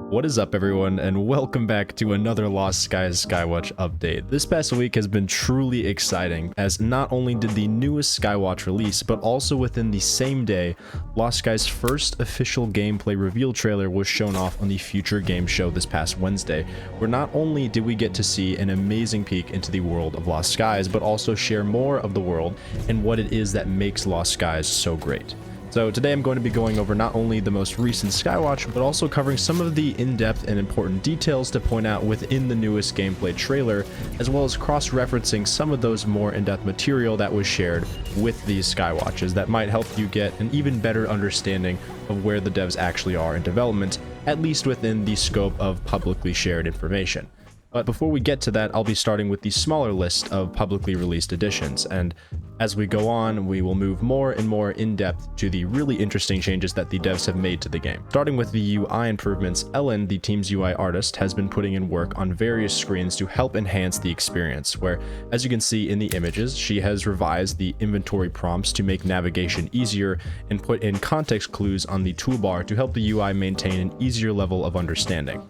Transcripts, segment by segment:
What is up, everyone, and welcome back to another Lost Skies Skywatch update. This past week has been truly exciting, as not only did the newest Skywatch release, but also within the same day, Lost Skies' first official gameplay reveal trailer was shown off on the Future Game Show this past Wednesday, where not only did we get to see an amazing peek into the world of Lost Skies, but also share more of the world and what it is that makes Lost Skies so great. So today I'm going to be going over not only the most recent Skywatch, but also covering some of the in-depth and important details to point out within the newest gameplay trailer, as well as cross-referencing some of those more in-depth material that was shared with these Skywatches that might help you get an even better understanding of where the devs actually are in development, at least within the scope of publicly shared information. But before we get to that, I'll be starting with the smaller list of publicly released editions, and as we go on, we will move more and more in-depth to the really interesting changes that the devs have made to the game. Starting with the UI improvements, Ellen, the team's UI artist, has been putting in work on various screens to help enhance the experience, where, as you can see in the images, she has revised the inventory prompts to make navigation easier and put in context clues on the toolbar to help the UI maintain an easier level of understanding.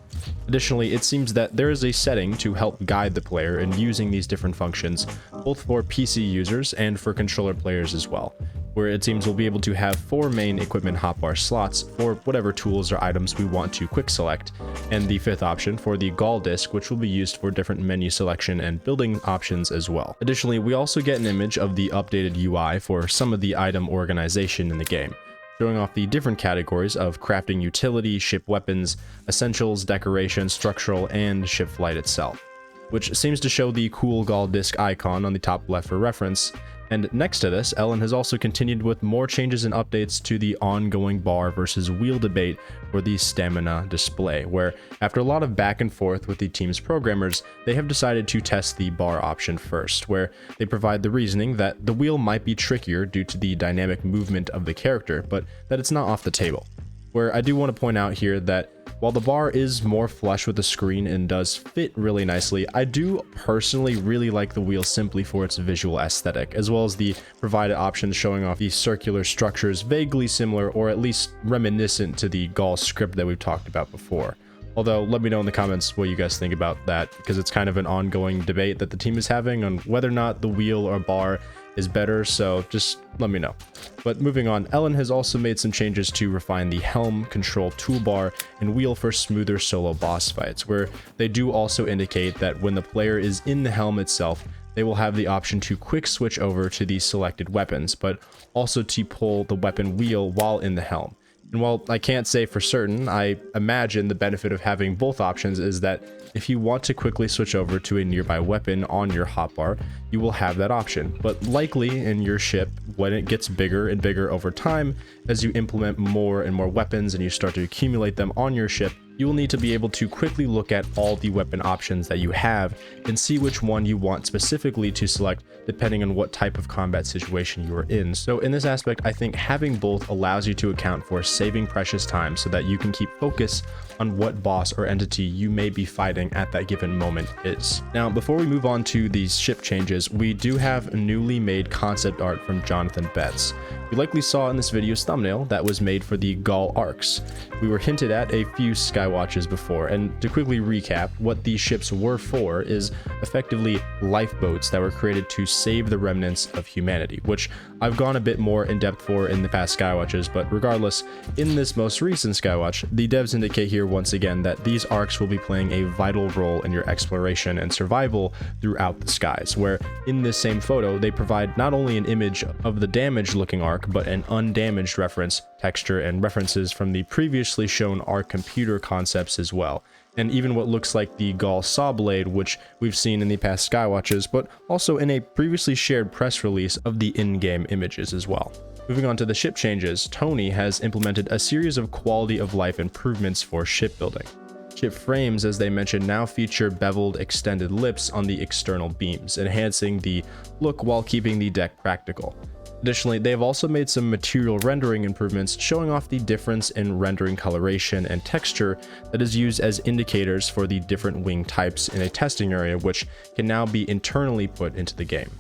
Additionally, it seems that there is a setting to help guide the player in using these different functions, both for PC users and for controller players as well, where it seems we'll be able to have 4 main equipment hotbar slots for whatever tools or items we want to quick select, and the 5th option for the Gall disk, which will be used for different menu selection and building options as well. Additionally, we also get an image of the updated UI for some of the item organization in the game, showing off the different categories of crafting utility, ship weapons, essentials, decoration, structural, and ship flight itself, which seems to show the cool Gall disk icon on the top left for reference. And next to this, Ellen has also continued with more changes and updates to the ongoing bar versus wheel debate for the stamina display, where after a lot of back and forth with the team's programmers, they have decided to test the bar option first, where they provide the reasoning that the wheel might be trickier due to the dynamic movement of the character, but that it's not off the table. Where I do want to point out here that while the bar is more flush with the screen and does fit really nicely, I do personally really like the wheel simply for its visual aesthetic, as well as the provided options showing off these circular structures vaguely similar or at least reminiscent to the Gall script that we've talked about before. Although, let me know in the comments what you guys think about that, because it's kind of an ongoing debate that the team is having on whether or not the wheel or bar is better, so just let me know. But moving on, Ellen has also made some changes to refine the helm, control toolbar, and wheel for smoother solo boss fights, where they do also indicate that when the player is in the helm itself, they will have the option to quick switch over to the selected weapons, but also to pull the weapon wheel while in the helm. And while I can't say for certain, I imagine the benefit of having both options is that if you want to quickly switch over to a nearby weapon on your hotbar, you will have that option. But likely in your ship, when it gets bigger and bigger over time, as you implement more and more weapons and you start to accumulate them on your ship, you will need to be able to quickly look at all the weapon options that you have and see which one you want specifically to select depending on what type of combat situation you are in. So in this aspect, I think having both allows you to account for saving precious time so that you can keep focus on what boss or entity you may be fighting at that given moment is. Now, before we move on to these ship changes, we do have a newly made concept art from Jonathan Betts. You likely saw in this video's thumbnail that was made for the Gall arcs. We were hinted at a few Skywatches before, and to quickly recap, what these ships were for is effectively lifeboats that were created to save the remnants of humanity, which I've gone a bit more in depth for in the past Skywatches, but regardless, in this most recent Skywatch, the devs indicate here once again that these arcs will be playing a vital role in your exploration and survival throughout the skies, where in this same photo, they provide not only an image of the damaged looking arc, but an undamaged reference, texture, and references from the previously shown arc computer concepts as well, and even what looks like the Gall saw blade, which we've seen in the past Skywatches, but also in a previously shared press release of the in-game images as well. Moving on to the ship changes, Tony has implemented a series of quality of life improvements for shipbuilding. Ship frames, as they mentioned, now feature beveled extended lips on the external beams, enhancing the look while keeping the deck practical. Additionally, they have also made some material rendering improvements showing off the difference in rendering coloration and texture that is used as indicators for the different wing types in a testing area, which can now be internally put into the game.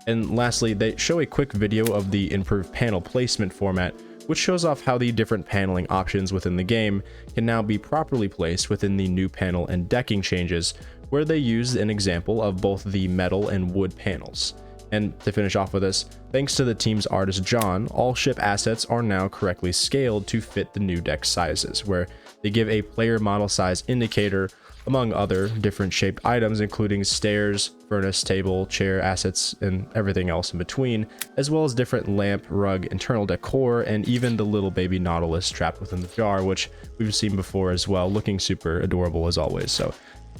And lastly, they show a quick video of the improved panel placement format, which shows off how the different paneling options within the game can now be properly placed within the new panel and decking changes, where they used an example of both the metal and wood panels. And to finish off with this, thanks to the team's artist John, all ship assets are now correctly scaled to fit the new deck sizes, where they give a player model size indicator, among other different shaped items including stairs, furnace, table, chair assets, and everything else in between, as well as different lamp, rug, internal decor, and even the little baby Nautilus trapped within the jar, which we've seen before as well, looking super adorable as always. So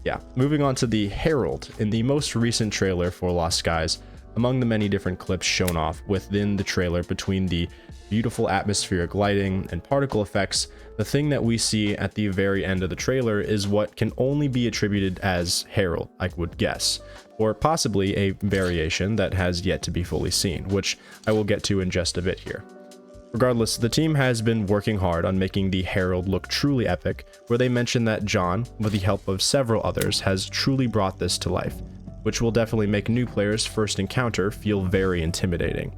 yeah, moving on to the Herald. In the most recent trailer for Lost Skies, among the many different clips shown off within the trailer between the beautiful atmospheric lighting and particle effects, the thing that we see at the very end of the trailer is what can only be attributed as Herald, I would guess, or possibly a variation that has yet to be fully seen, which I will get to in just a bit here. Regardless, the team has been working hard on making the Herald look truly epic, where they mention that John, with the help of several others, has truly brought this to life, which will definitely make new players' first encounter feel very intimidating.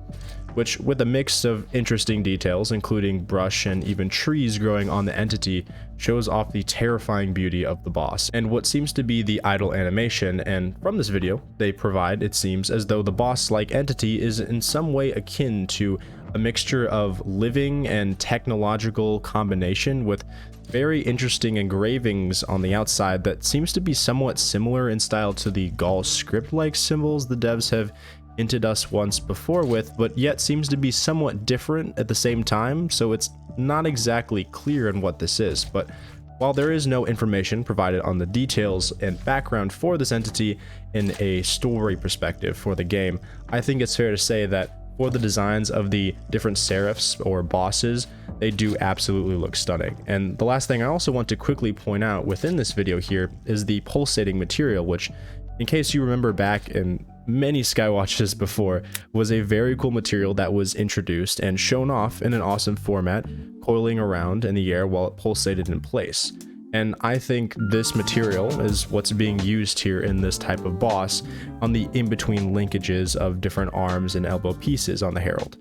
Which, with a mix of interesting details, including brush and even trees growing on the entity, shows off the terrifying beauty of the boss, and what seems to be the idle animation. And from this video, they provide, it seems, as though the boss-like entity is in some way akin to a mixture of living and technological combination, with very interesting engravings on the outside that seems to be somewhat similar in style to the Gaul script-like symbols the devs have hinted us once before with, but yet seems to be somewhat different at the same time, so it's not exactly clear on what this is. But while there is no information provided on the details and background for this entity in a story perspective for the game, I think it's fair to say that for the designs of the different seraphs or bosses, they do absolutely look stunning. And the last thing I also want to quickly point out within this video here is the pulsating material, which, in case you remember back in many Skywatches before, was a very cool material that was introduced and shown off in an awesome format, coiling around in the air while it pulsated in place. And I think this material is what's being used here in this type of boss on the in-between linkages of different arms and elbow pieces on the Herald.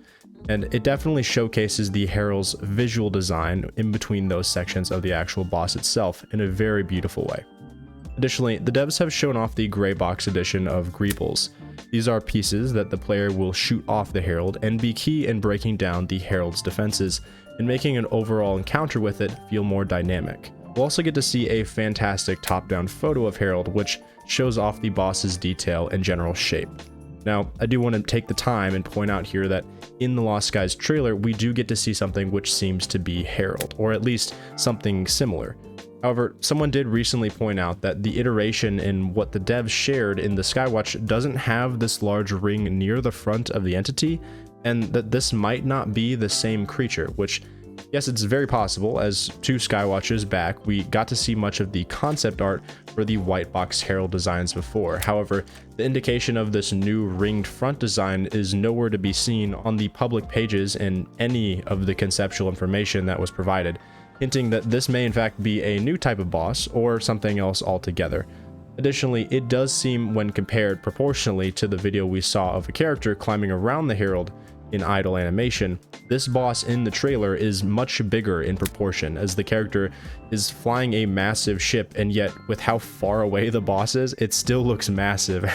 And it definitely showcases the Herald's visual design in between those sections of the actual boss itself in a very beautiful way. Additionally, the devs have shown off the gray box edition of Greebles. These are pieces that the player will shoot off the Herald and be key in breaking down the Herald's defenses and making an overall encounter with it feel more dynamic. We'll also get to see a fantastic top-down photo of Herald, which shows off the boss's detail and general shape. Now, I do want to take the time and point out here that in the Lost Skies trailer, we do get to see something which seems to be Herald, or at least something similar. However, someone did recently point out that the iteration in what the devs shared in the Skywatch doesn't have this large ring near the front of the entity, and that this might not be the same creature, which, yes, it's very possible, as 2 Skywatches back, we got to see much of the concept art for the white box Herald designs before. However, the indication of this new ringed front design is nowhere to be seen on the public pages in any of the conceptual information that was provided, hinting that this may in fact be a new type of boss or something else altogether. Additionally, it does seem, when compared proportionally to the video we saw of a character climbing around the Herald in idle animation, this boss in the trailer is much bigger in proportion, as the character is flying a massive ship, and yet with how far away the boss is, it still looks massive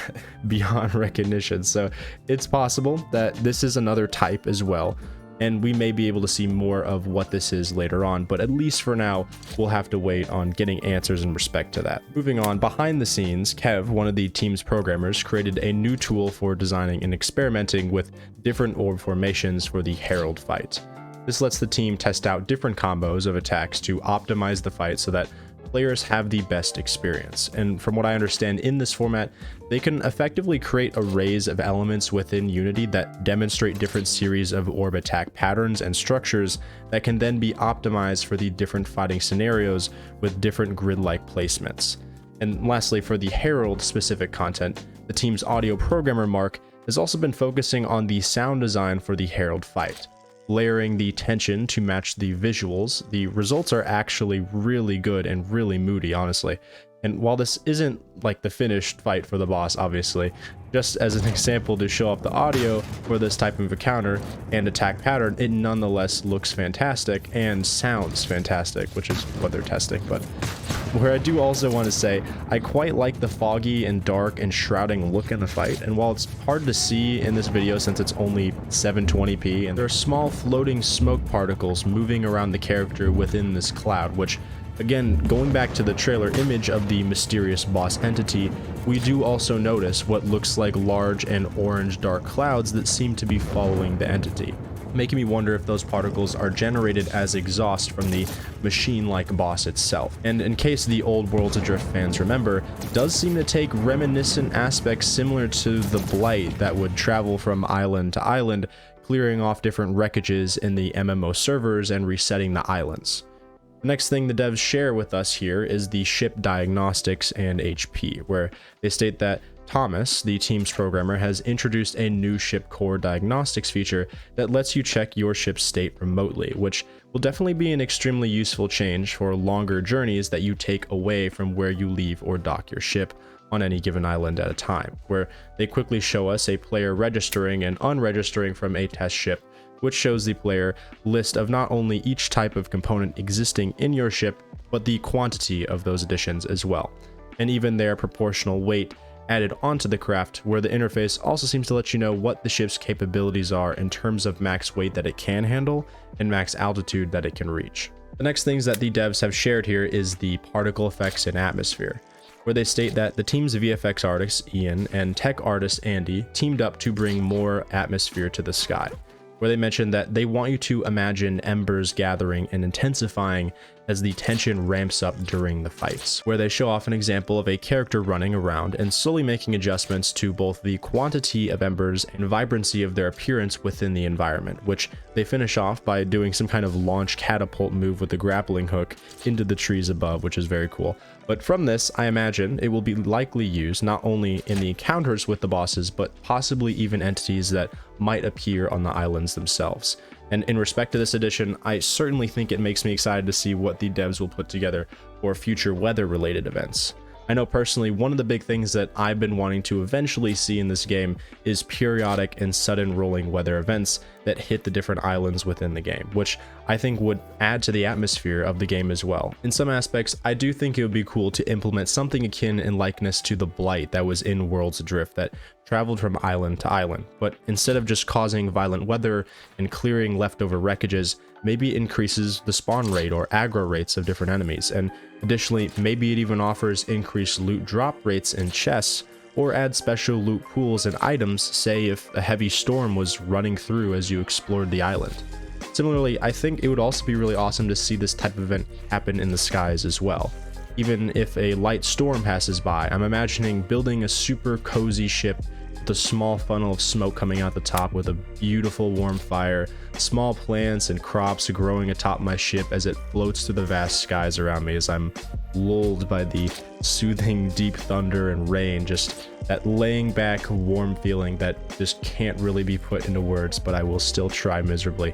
beyond recognition. So it's possible that this is another type as well, and we may be able to see more of what this is later on, but at least for now, we'll have to wait on getting answers in respect to that. Moving on, behind the scenes, Kev, one of the team's programmers, created a new tool for designing and experimenting with different orb formations for the Herald fight. This lets the team test out different combos of attacks to optimize the fight so that players have the best experience. And from what I understand, in this format, they can effectively create arrays of elements within Unity that demonstrate different series of orb attack patterns and structures that can then be optimized for the different fighting scenarios with different grid-like placements. And lastly, for the Herald specific content, the team's audio programmer Mark has also been focusing on the sound design for the Herald fight. layering the tension to match the visuals, the results are actually really good and really moody, honestly. And while this isn't like the finished fight for the boss, obviously, just as an example to show off the audio for this type of encounter and attack pattern, it nonetheless looks fantastic and sounds fantastic, which is what they're testing. But where I do also want to say, I quite like the foggy and dark and shrouding look in the fight, and while it's hard to see in this video since it's only 720p, and there are small floating smoke particles moving around the character within this cloud, which, again, going back to the trailer image of the mysterious boss entity, we do also notice what looks like large and orange dark clouds that seem to be following the entity, making me wonder if those particles are generated as exhaust from the machine-like boss itself. And in case the old Worlds Adrift fans remember, it does seem to take reminiscent aspects similar to the Blight that would travel from island to island, clearing off different wreckages in the MMO servers and resetting the islands. The next thing the devs share with us here is the ship diagnostics and HP, where they state that Thomas, the team's programmer, has introduced a new ship core diagnostics feature that lets you check your ship's state remotely, which will definitely be an extremely useful change for longer journeys that you take away from where you leave or dock your ship on any given island at a time, where they quickly show us a player registering and unregistering from a test ship, which shows the player list of not only each type of component existing in your ship, but the quantity of those additions as well, and even their proportional weight added onto the craft, where the interface also seems to let you know what the ship's capabilities are in terms of max weight that it can handle and max altitude that it can reach. The next things that the devs have shared here is the particle effects and atmosphere, where they state that the team's VFX artist Ian and tech artist Andy teamed up to bring more atmosphere to the sky, where they mentioned that they want you to imagine embers gathering and intensifying as the tension ramps up during the fights, where they show off an example of a character running around and slowly making adjustments to both the quantity of embers and vibrancy of their appearance within the environment, which they finish off by doing some kind of launch catapult move with the grappling hook into the trees above, which is very cool. But from this, I imagine it will be likely used not only in the encounters with the bosses, but possibly even entities that might appear on the islands themselves. And in respect to this edition, I certainly think it makes me excited to see what the devs will put together for future weather-related events. I know personally one of the big things that I've been wanting to eventually see in this game is periodic and sudden rolling weather events that hit the different islands within the game, which I think would add to the atmosphere of the game as well. In some aspects, I do think it would be cool to implement something akin in likeness to the Blight that was in Worlds Adrift that traveled from island to island, but instead of just causing violent weather and clearing leftover wreckages, maybe it increases the spawn rate or aggro rates of different enemies, and additionally, maybe it even offers increased loot drop rates in chests, or add special loot pools and items, say if a heavy storm was running through as you explored the island. Similarly, I think it would also be really awesome to see this type of event happen in the skies as well. Even if a light storm passes by, I'm imagining building a super cozy ship with a small funnel of smoke coming out the top with a beautiful warm fire, small plants and crops growing atop my ship as it floats through the vast skies around me as I'm lulled by the soothing deep thunder and rain, just that laying back warm feeling that just can't really be put into words, but I will still try miserably.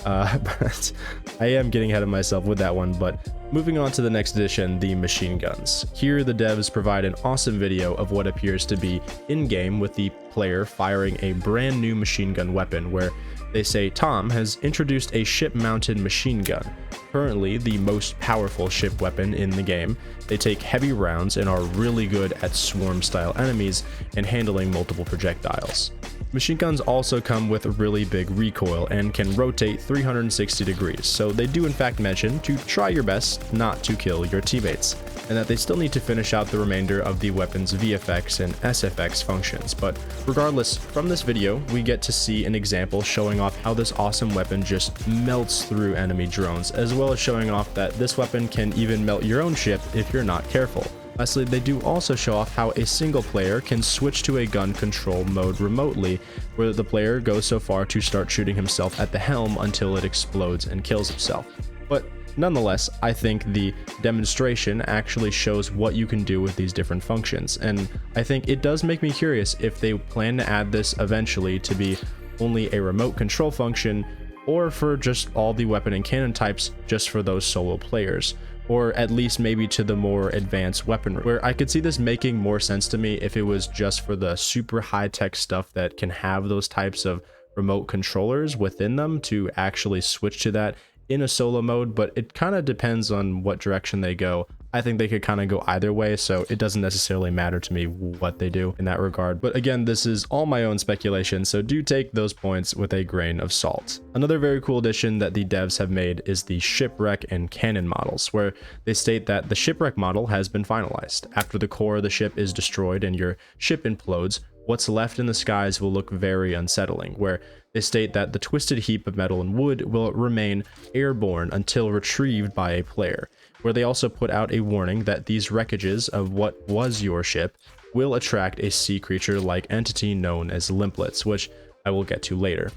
But I am getting ahead of myself with that one. But moving on to the next edition, the machine guns. Here the devs provide an awesome video of what appears to be in-game with the player firing a brand new machine gun weapon, where they say Tom has introduced a ship-mounted machine gun, currently the most powerful ship weapon in the game. They take heavy rounds and are really good at swarm-style enemies and handling multiple projectiles. Machine guns also come with a really big recoil and can rotate 360 degrees, so they do in fact mention to try your best not to kill your teammates, and that they still need to finish out the remainder of the weapon's VFX and SFX functions. But regardless, from this video, we get to see an example showing off how this awesome weapon just melts through enemy drones, as well as showing off that this weapon can even melt your own ship if you're not careful. Lastly, they do also show off how a single player can switch to a gun control mode remotely, where the player goes so far to start shooting himself at the helm until it explodes and kills himself. But nonetheless, I think the demonstration actually shows what you can do with these different functions, and I think it does make me curious if they plan to add this eventually to be only a remote control function, or for just all the weapon and cannon types just for those solo players, or at least maybe to the more advanced weaponry, where I could see this making more sense to me if it was just for the super high-tech stuff that can have those types of remote controllers within them to actually switch to that in a solo mode. But it kind of depends on what direction they go. I think they could kind of go either way, so it doesn't necessarily matter to me what they do in that regard. But again, this is all my own speculation, so do take those points with a grain of salt. Another very cool addition that the devs have made is the shipwreck and cannon models, where they state that the shipwreck model has been finalized. After the core of the ship is destroyed and your ship implodes, what's left in the skies will look very unsettling, where they state that the twisted heap of metal and wood will remain airborne until retrieved by a player, where they also put out a warning that these wreckages of what was your ship will attract a sea creature-like entity known as limplets, which I will get to later.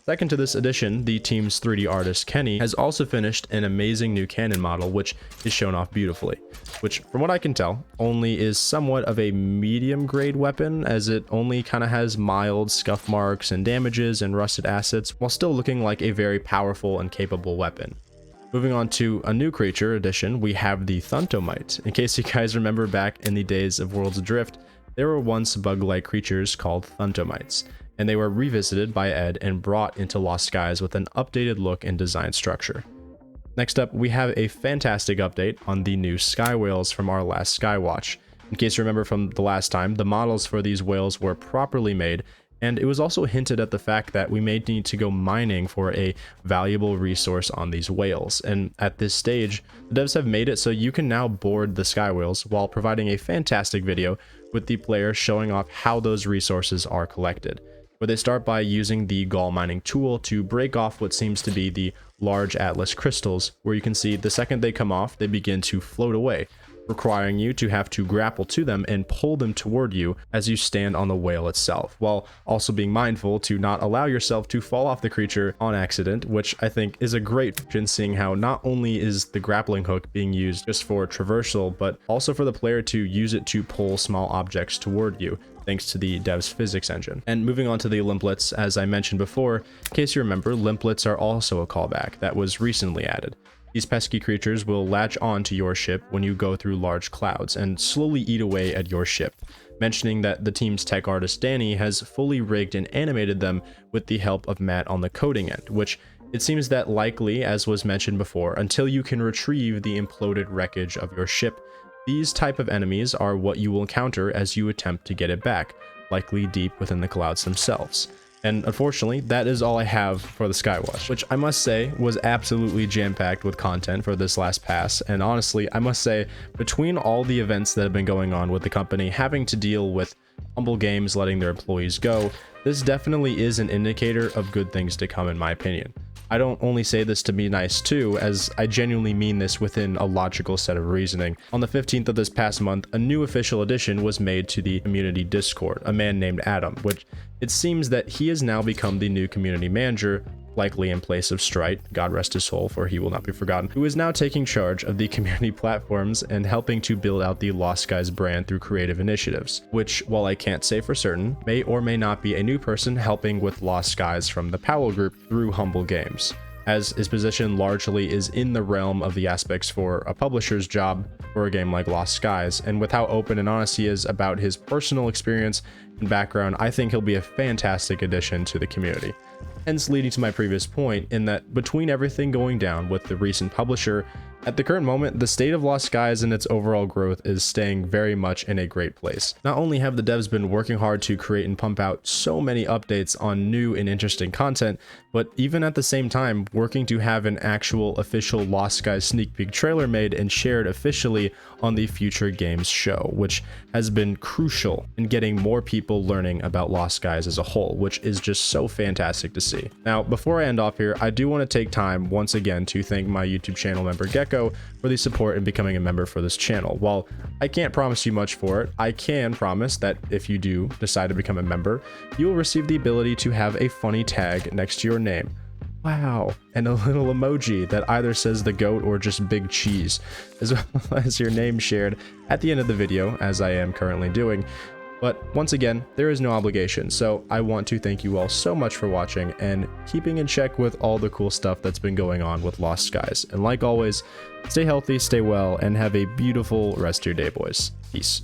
Second to this addition, the team's 3D artist Kenny has also finished an amazing new cannon model, which is shown off beautifully, which from what I can tell only is somewhat of a medium grade weapon, as it only kind of has mild scuff marks and damages and rusted assets, while still looking like a very powerful and capable weapon. Moving on to a new creature addition, we have the Thuntomite. In case you guys remember back in the days of Worlds Adrift, there were once bug-like creatures called Thuntomites, and they were revisited by Ed and brought into Lost Skies with an updated look and design structure. Next up, we have a fantastic update on the new sky whales from our last Skywatch. In case you remember from the last time, the models for these whales were properly made, and it was also hinted at the fact that we may need to go mining for a valuable resource on these whales. And at this stage, the devs have made it so you can now board the sky whales while providing a fantastic video with the player showing off how those resources are collected, where they start by using the gall mining tool to break off what seems to be the large atlas crystals, where you can see the second they come off, they begin to float away, requiring you to have to grapple to them and pull them toward you as you stand on the whale itself, while also being mindful to not allow yourself to fall off the creature on accident, which I think is a great function, seeing how not only is the grappling hook being used just for traversal, but also for the player to use it to pull small objects toward you, thanks to the dev's physics engine. And moving on to the limplets, as I mentioned before, in case you remember, limplets are also a callback that was recently added. These pesky creatures will latch on to your ship when you go through large clouds and slowly eat away at your ship, mentioning that the team's tech artist Danny has fully rigged and animated them with the help of Matt on the coding end, which it seems that likely, as was mentioned before, until you can retrieve the imploded wreckage of your ship, these type of enemies are what you will encounter as you attempt to get it back, likely deep within the clouds themselves. And unfortunately, that is all I have for the Skywatch, which I must say was absolutely jam-packed with content for this last pass. And honestly, I must say, between all the events that have been going on with the company having to deal with Humble Games letting their employees go, this definitely is an indicator of good things to come in my opinion. I don't only say this to be nice too, as I genuinely mean this within a logical set of reasoning. On the 15th of this past month, a new official addition was made to the community Discord, a man named Adam, which it seems that he has now become the new community manager, likely in place of Strite, God rest his soul, for he will not be forgotten, who is now taking charge of the community platforms and helping to build out the Lost Skies brand through creative initiatives, which, while I can't say for certain, may or may not be a new person helping with Lost Skies from the Powell Group through Humble Games, as his position largely is in the realm of the aspects for a publisher's job for a game like Lost Skies, and with how open and honest he is about his personal experience and background, I think he'll be a fantastic addition to the community. Hence leading to my previous point in that between everything going down with the recent publisher, at the current moment, the state of Lost Skies and its overall growth is staying very much in a great place. Not only have the devs been working hard to create and pump out so many updates on new and interesting content, but even at the same time, working to have an actual official Lost Skies sneak peek trailer made and shared officially on the Future Games show, which has been crucial in getting more people learning about Lost Skies as a whole, which is just so fantastic to see. Now, before I end off here, I do want to take time once again to thank my YouTube channel member Gecko for the support in becoming a member for this channel. While I can't promise you much for it, I can promise that if you do decide to become a member, you will receive the ability to have a funny tag next to your name. Wow, and a little emoji that either says the goat or just big cheese, as well as your name shared at the end of the video, as I am currently doing. But once again, there is no obligation, so I want to thank you all so much for watching and keeping in check with all the cool stuff that's been going on with Lost Skies. And like always, stay healthy, stay well, and have a beautiful rest of your day, boys. Peace.